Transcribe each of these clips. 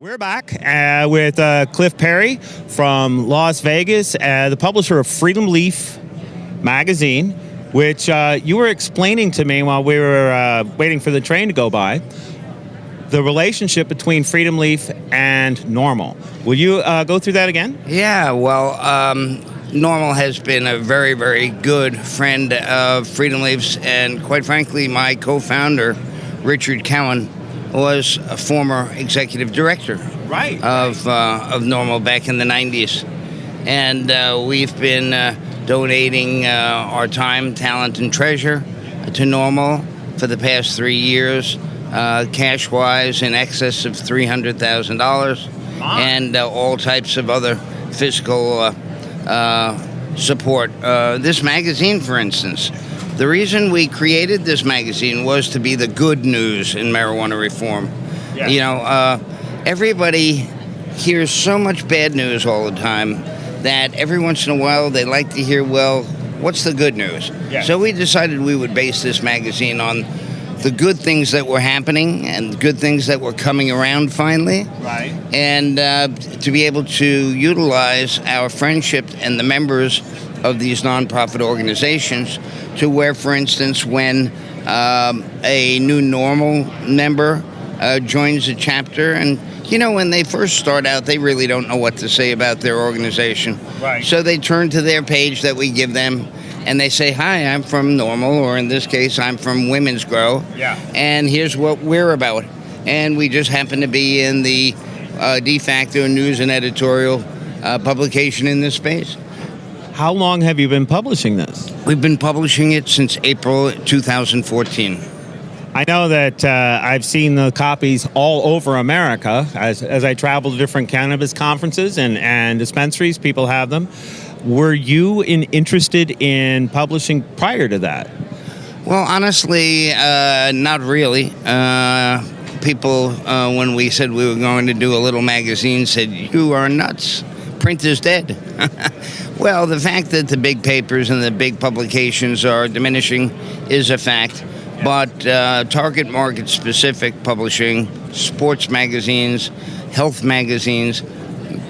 We're back with Cliff Perry from Las Vegas, the publisher of Freedom Leaf magazine, which you were explaining to me while we were waiting for the train to go by, the relationship between Freedom Leaf and NORML. Will you go through that again? Yeah, well, NORML has been a very, very good friend of Freedom Leaf's, and quite frankly, my co-founder, Richard Cowan, was a former executive director of NORML back in the 90s. And we've been donating our time, talent, and treasure to NORML for the past 3 years, cash-wise in excess of $300,000, and all types of other fiscal support. This magazine, for instance, the reason we created this magazine was to be the good news in marijuana reform. Yeah. You know, everybody hears so much bad news all the time that every once in a while they like to hear, well, what's the good news? Yeah. So we decided we would base this magazine on the good things that were happening and good things that were coming around finally. Right. And to be able to utilize our friendship and the members of these nonprofit organizations to where, for instance, when a new NORML member joins a chapter, and you know, when they first start out, they really don't know what to say about their organization. Right. So they turn to their page that we give them, and they say, "Hi, I'm from NORML," or in this case, "I'm from Women's Grow." Yeah. And here's what we're about. And we just happen to be in the de facto news and editorial publication in this space. How long have you been publishing this? We've been publishing it since April 2014. I know that I've seen the copies all over America as I travel to different cannabis conferences and dispensaries. People have them. Were you interested in publishing prior to that? Well, honestly, not really. People, when we said we were going to do a little magazine, said, "You are nuts. Print is dead." Well, the fact that the big papers and the big publications are diminishing is a fact. But target market specific publishing, sports magazines, health magazines,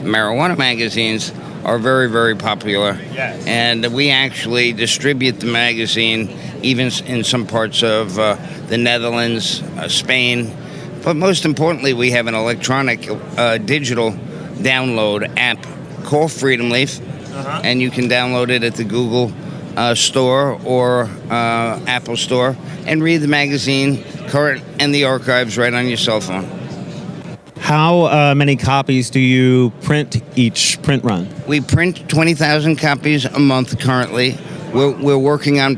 marijuana magazines are very, very popular. Yes. And we actually distribute the magazine even in some parts of the Netherlands, Spain. But most importantly, we have an electronic digital download app called Freedom Leaf. And you can download it at the Google Store or Apple Store and read the magazine, current, and the archives right on your cell phone. How many copies do you print each print run? We print 20,000 copies a month currently. We're working on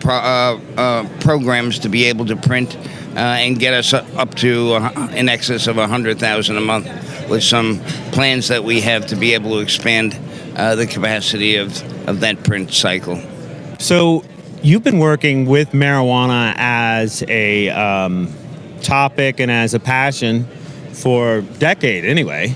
programs to be able to print and get us up to in excess of 100,000 a month, with some plans that we have to be able to expand the capacity of that print cycle. So you've been working with marijuana as a topic and as a passion for a decade anyway.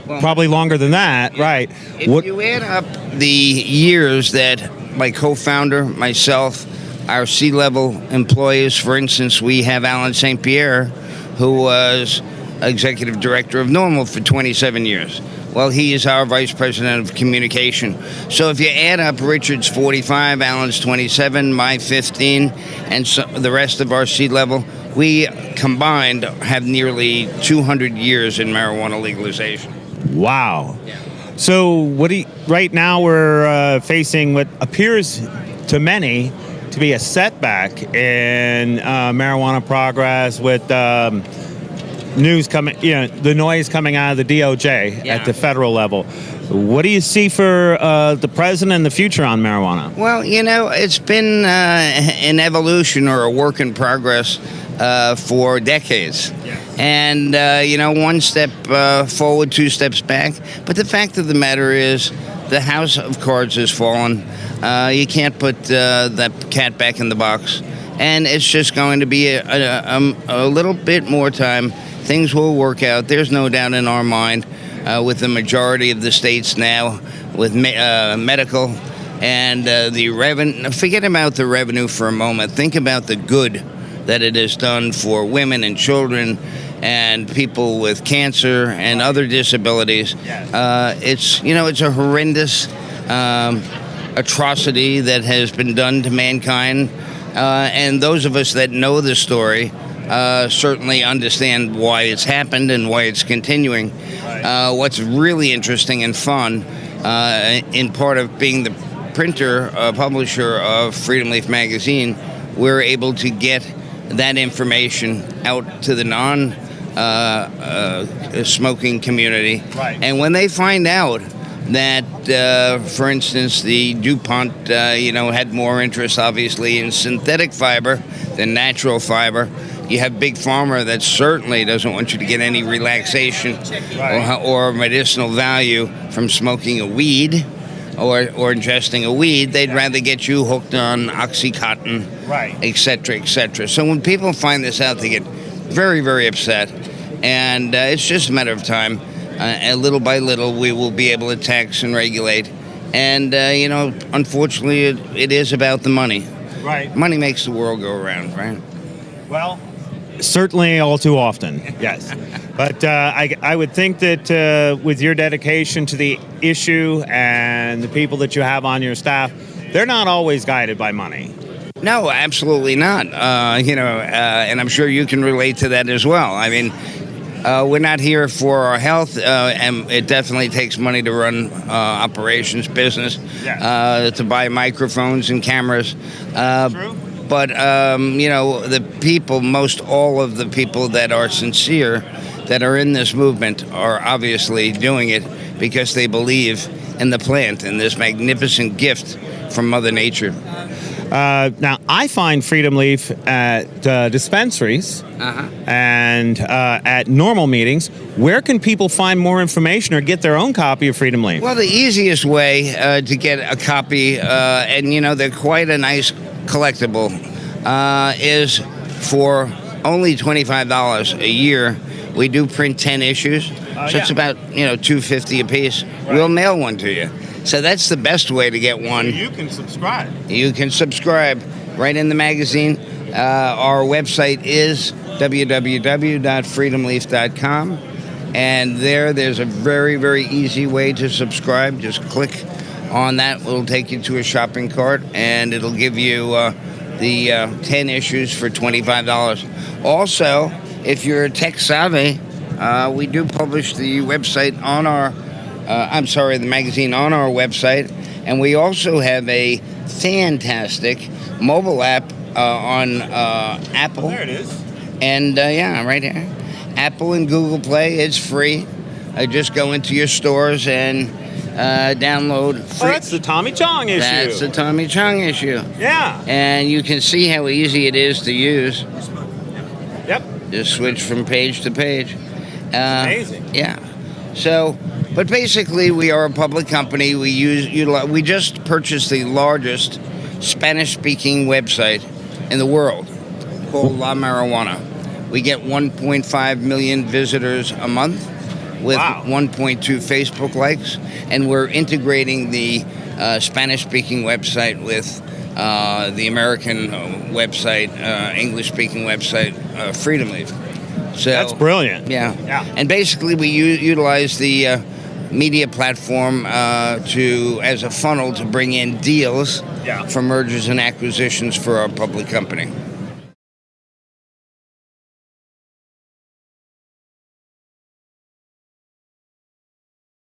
Well, probably longer than that, yeah. Right. If you add up the years that my co-founder, myself, our C-level employees, for instance, we have Alan St. Pierre, who was executive director of NORML for 27 years. Well, he is our vice president of communication. So if you add up Richard's 45, Alan's 27, my 15, and so the rest of our C-level, we combined have nearly 200 years in marijuana legalization. Wow. Yeah. So right now we're facing what appears to many to be a setback in marijuana progress with news coming, the noise coming out of the DOJ at the federal level. What do you see for the present and the future on marijuana? Well, it's been an evolution or a work in progress for decades. Yeah. And, one step forward, two steps back. But the fact of the matter is the house of cards has fallen. You can't put that cat back in the box. And it's just going to be a little bit more time. Things will work out. There's no doubt in our mind with the majority of the states now with medical and the revenue. Forget about the revenue for a moment. Think about the good that it has done for women and children and people with cancer and other disabilities. It's a horrendous atrocity that has been done to mankind, and those of us that know the story certainly understand why it's happened and why it's continuing. What's really interesting and fun, in part of being the publisher of Freedom Leaf magazine, we're able to get that information out to the non-smoking community. And when they find out that, for instance, the DuPont, had more interest, obviously, in synthetic fiber than natural fiber, you have Big Pharma that certainly doesn't want you to get any relaxation or medicinal value from smoking a weed or ingesting a weed. They'd rather get you hooked on Oxycontin, et cetera, et cetera. So when people find this out, they get very, very upset. And it's just a matter of time. And little by little, we will be able to tax and regulate. And, unfortunately, it is about the money. Money makes the world go around, right? Well, certainly all too often, yes. But I would think that with your dedication to the issue and the people that you have on your staff, they're not always guided by money. No, absolutely not. And I'm sure you can relate to that as well. I mean, we're not here for our health, and it definitely takes money to run operations, business, to buy microphones and cameras. True. But, the people, most all of the people that are sincere, that are in this movement, are obviously doing it because they believe in the plant and this magnificent gift from Mother Nature. Now, I find Freedom Leaf at dispensaries and at normal meetings. Where can people find more information or get their own copy of Freedom Leaf? Well, the easiest way to get a copy, and they're quite a nice collectible, is for only $25 a year. We do print 10 issues, so it's about $2.50 a piece. We'll mail one to you. So that's the best way to get one. You can subscribe. You can subscribe right in the magazine. Our website is www.freedomleaf.com. And there's a very, very easy way to subscribe. Just click on that. It'll take you to a shopping cart, and it'll give you the 10 issues for $25. Also, if you're tech savvy, we do publish the website on our the magazine on our website, and we also have a fantastic mobile app on Apple. Oh, there it is. And right here, Apple and Google Play. It's free. Just go into your stores and download. Oh, that's the Tommy Chong issue. That's the Tommy Chong issue. Yeah. And you can see how easy it is to use. Yep. Just switch from page to page. Amazing. Yeah. So. But basically, we are a public company. We just purchased the largest Spanish-speaking website in the world, called La Marijuana. We get 1.5 million visitors a month, with 1.2 Facebook likes, and we're integrating the Spanish-speaking website with the American website, English-speaking website, Freedom Leaf. So that's brilliant. Yeah. And basically, we utilize the media platform as a funnel to bring in deals for mergers and acquisitions for our public company.